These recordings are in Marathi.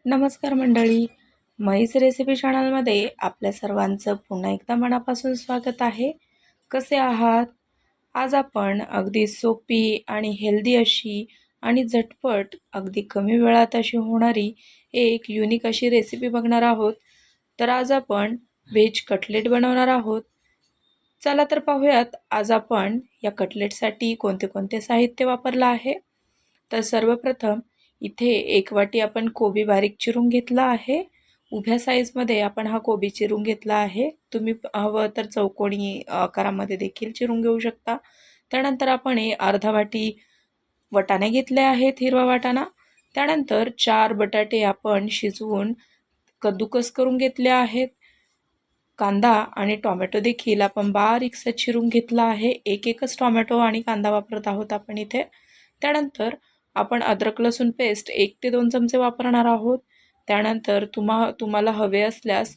नमस्कार मंडळी, म्हैस रेसिपी चॅनलमध्ये आपल्या सर्वांचं पुन्हा एकदा मनापासून स्वागत आहे. कसे आहात? आज आपण अगदी सोपी आणि हेल्दी अशी आणि झटपट अगदी कमी वेळात अशी होणारी एक युनिक अशी रेसिपी बघणार आहोत. तर आज आपण व्हेज कटलेट बनवणार आहोत. चला तर पाहूयात आज आपण या कटलेटसाठी कोणते कोणते साहित्य वापरलं आहे. तर सर्वप्रथम इथे 1 वाटी आपण कोबी बारीक चिरून घेतला आहे. उभ्या साईजमध्ये आपण हा कोबी चिरून घेतला आहे. तुम्ही हवं तर चौकोनी आकारामध्ये देखील चिरून घेऊ शकता. त्यानंतर आपण अर्धा वाटी वाटाणे घेतले आहेत, हिरवा वाटाणा. त्यानंतर 4 बटाटे आपण शिजवून कद्दूकस करून घेतले आहेत. कांदा आणि टोमॅटो देखील आपण बारीकसा चिरून घेतला आहे. एकच टोमॅटो आणि कांदा वापरत आहोत आपण इथे. त्यानंतर आपण अद्रक लसूण पेस्ट 1 ते 2 चमचे वापरणार आहोत. त्यानंतर तुम्हाला हवे असल्यास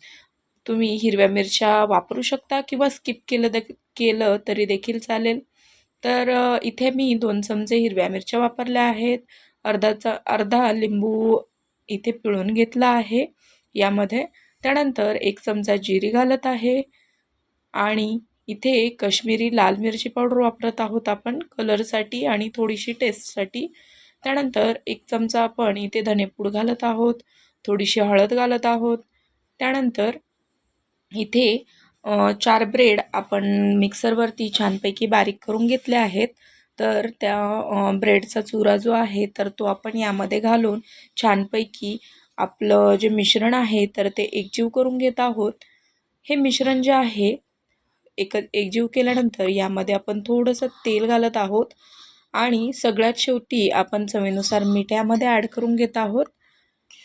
तुम्ही हिरव्या मिरच्या वापरू शकता किंवा स्किप केलं तरी देखील चालेल. तर इथे मी 2 चमचे हिरव्या मिरच्या वापरल्या आहेत. अर्धा लिंबू इथे पिळून घेतला आहे यामध्ये. त्यानंतर 1 चमचा जिरी घालत आहे आणि इथे काश्मीरी लाल मिरची पावडर वापरत आहोत आपण कलरसाठी आणि थोडीशी टेस्टसाठी. त्यानंतर 1 चमचा आपण इथे धनेपूड घालत आहोत, थोडीशी हळद घालत आहोत. त्यानंतर इथे 4 ब्रेड आपण मिक्सरवरती छानपैकी बारीक करून घेतले आहेत. तर त्या ब्रेडचा चुरा जो आहे तर तो आपण यामध्ये घालून छानपैकी आपलं जे मिश्रण आहे तर ते एकजीव करून घेत आहोत. हे मिश्रण जे आहे एकजीव केल्यानंतर यामध्ये आपण थोडंसं तेल घालत आहोत आणि सगळ्यात शेवटी आपण चवीनुसार मीठ यामध्ये ॲड करून घेत आहोत.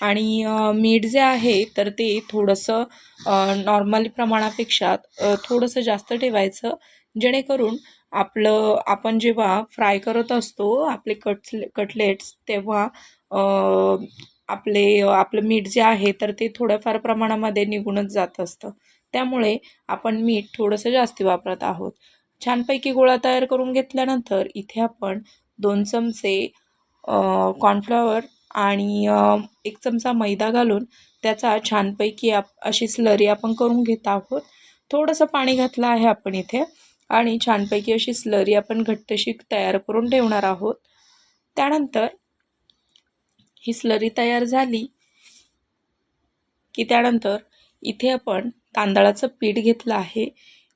आणि मीठ जे आहे तर ते थोडंसं नॉर्मली प्रमाणापेक्षा थोडंसं जास्त ठेवायचं, जेणेकरून आपण जेव्हा फ्राय करत असतो आपले कटलेट्स तेव्हा आपलं मीठ जे आहे तर ते थोड्याफार प्रमाणामध्ये निघूनच जात असतं. त्यामुळे आपण मीठ थोडंसं जास्ती वापरत आहोत. छानपैकी गोळा तयार करून घेतल्यानंतर इथे आपण 2 चमचे कॉर्नफ्लॉवर आणि 1 चमचा मैदा घालून त्याचा छानपैकी अशी स्लरी आपण करून घेत आहोत. थोडंसं पाणी घातलं आहे आपण इथे आणि छानपैकी अशी स्लरी आपण घट्टशी तयार करून ठेवणार आहोत. त्यानंतर ही स्लरी तयार झाली की त्यानंतर इथे आपण तांदळाचं पीठ घेतलं आहे.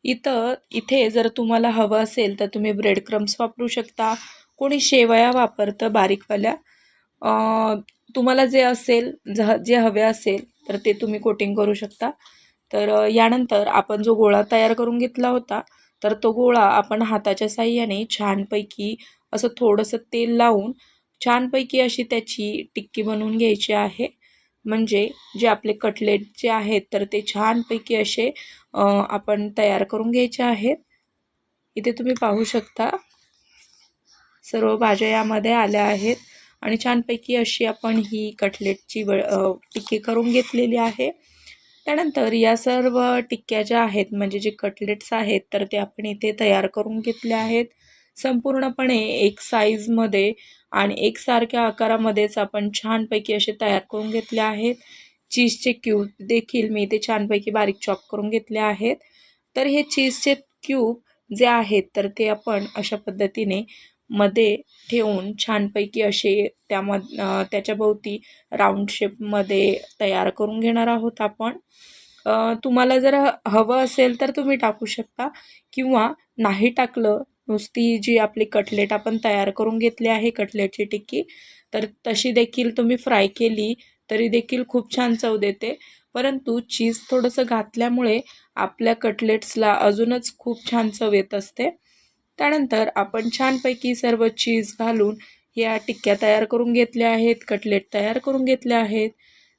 इथे जर तुम्हाला हवं असेल तर तुम्ही ब्रेड क्रम्स वापरू शकता. कोणी शेवया वापरतं बारीकवाल्या. तुम्हाला जे हवे असेल तर ते तुम्ही कोटिंग करू शकता. तर यानंतर आपण जो गोळा तयार करून घेतला होता तर तो गोळा आपण हाताच्या साहाय्याने छानपैकी असं थोडंसं तेल लावून छानपैकी अशी त्याची टिक्की बनवून घ्यायची आहे. म्हणजे जे आपले कटलेट जे आहेत तर ते छानपैकी असे आपण तयार करून घ्यायचे आहेत. इथे तुम्ही पाहू शकता सर्व भाज्या यामध्ये आल्या आहेत आणि छानपैकी अशी आपण ही कटलेटची टिक्की करून घेतलेली आहे. त्यानंतर या सर्व टिक्क्या ज्या आहेत म्हणजे जे कटलेट्स आहेत तर ते आपण इथे तयार करून घेतले आहेत. संपूर्णपणे एक साईजमध्ये आणि एकसारख्या आकारामध्येच आपण छानपैकी असे तयार करून घेतले आहेत. चीजचे क्यूब देखील मी इथे छानपैकी बारीक चॉप करून घेतले आहेत. तर हे चीजचे क्यूब जे आहेत तर ते आपण अशा पद्धतीने मध्ये ठेवून छानपैकी असे त्याच्या भोवती राऊंड शेपमध्ये तयार करून घेणार आहोत आपण. तुम्हाला जर हवं असेल तर तुम्ही टाकू शकता किंवा नाही टाकलं, नुसती जी आपली कटलेट आपण तयार करून घेतली आहे कटलेटची टिक्की तर तशी देखील तुम्ही फ्राय केली तरी देखील खूप छान चव देते. परंतु चीज थोडंसं घातल्यामुळे आपल्या कटलेट्सला अजूनच खूप छान चव येत असते. त्यानंतर आपण छानपैकी सर्व चीज घालून या टिक्क्या तयार करून घेतल्या आहेत, कटलेट तयार करून घेतले आहेत.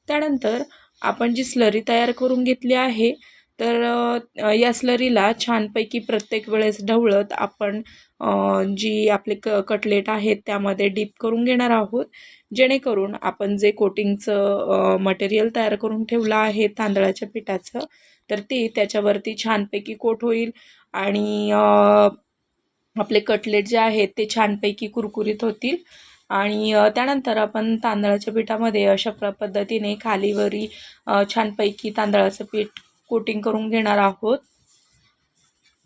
त्यानंतर आपण जी स्लरी तयार करून घेतली आहे तर या स्लरीला छानपैकी प्रत्येक वेळेस ढवळत आपण जी आपले कटलेट आहेत त्यामध्ये डीप करून घेणार आहोत, जेणेकरून आपण जे कोटिंगचं मटेरियल तयार करून ठेवलं आहे तांदळाच्या पिठाचं तर ते त्याच्यावरती छानपैकी कोट होईल आणि आपले कटलेट जे आहेत ते छानपैकी कुरकुरीत होतील. आणि त्यानंतर आपण तांदळाच्या पिठामध्ये अशा पद्धतीने खालीवरी छानपैकी तांदळाचं पीठ कोटिंग करून घेणार आहोत।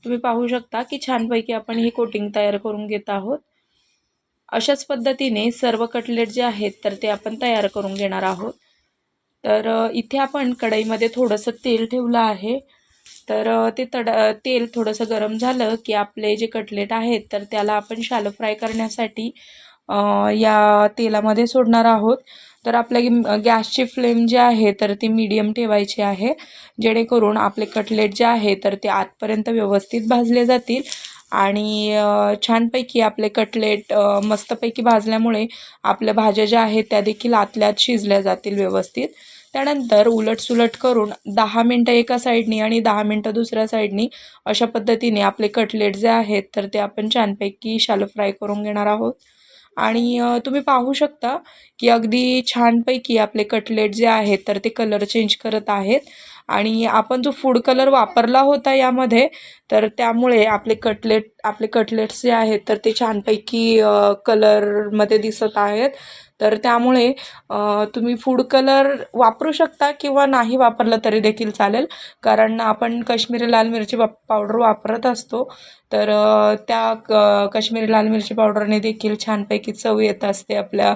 तुम्ही पाहू शकता की छानपैकी आपण ही कोटिंग तयार करून घेत आहोत। अशाच पद्धतीने सर्व कटलेट जे आहेत तर ते आपण तयार करून घेणार आहोत। तर इथे आपण कढईमध्ये थोडंसं तेल ठेवलं आहे। तर ते तेल थोडंसं गरम झालं की आपले जे कटलेट आहेत तर त्याला आपण शॅलो फ्राय करण्यासाठी या तेलामध्ये सोडणार आहोत। तर आपल्या गॅसची फ्लेम जी आहे तर ती मीडियम ठेवायची आहे, जेणेकरून आपले कटलेट जे आहे तर ते आतपर्यंत व्यवस्थित भाजले जातील आणि छानपैकी आपले कटलेट मस्तपैकी भाजल्यामुळे आपल्या भाज्या ज्या आहेत त्या देखील आतल्यात शिजल्या जातील व्यवस्थित। त्यानंतर उलटसुलट करून 10 मिनटं एका साईडनी आणि 10 मिनटं दुसऱ्या साईडनी अशा पद्धतीने आपले कटलेट जे आहेत तर ते आपण छानपैकी शॅलो फ्राय करून घेणार आहोत। आणि तुम्ही पाहू शकता की अगदी छानपैकी आपले कटलेट जे आहेत तर ते कलर चेंज करत आहेत आणि आपण जो फूड कलर वापरला होता यामध्ये तर त्यामुळे आपले कटलेट्स जे आहेत तर ते छानपैकी कलरमध्ये दिसत आहेत। तर त्यामुळे तुम्ही फूड कलर वापरू शकता किंवा नाही वापरलं तरी देखील चालेल, कारण आपण काश्मीरी लाल मिरची पावडर वापरत असतो। तर त्या काश्मीरी लाल मिरची पावडरने देखील छानपैकी चव येत असते आपल्या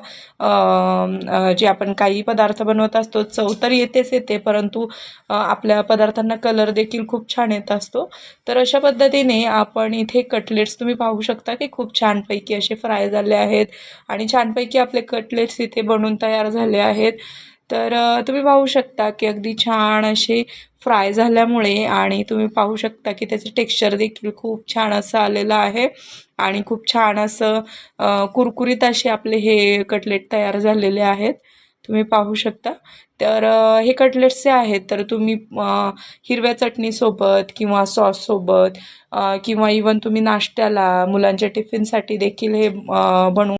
जे आपण काही पदार्थ बनवत असतो। चव तर येते परंतु आपल्या पदार्थांना कलर देखील खूप छान येत असतो। तर अशा पद्धतीने आपण इथे कटलेट्स तुम्ही पाहू शकता की खूप छानपैकी असे फ्राय झाले आहेत आणि छानपैकी आपले कटलेट्स इथे बनून तयार झाले आहेत। तर तुम्ही पाहू शकता की अगदी छान असे फ्राय झाल्यामुळे आणि तुम्ही पाहू शकता की त्याचं टेक्स्चर देखील खूप छान असं आलेलं आहे आणि खूप छान असं कुरकुरीत असे आपले हे कटलेट तयार झालेले आहेत, तुम्ही पाहू शकता। तर हे कटलेट्स जे आहेत तर तुम्ही हिरव्या चटणीसोबत किंवा सॉससोबत किंवा इवन तुम्ही नाश्त्याला मुलांच्या टिफिनसाठी देखील हे बनवून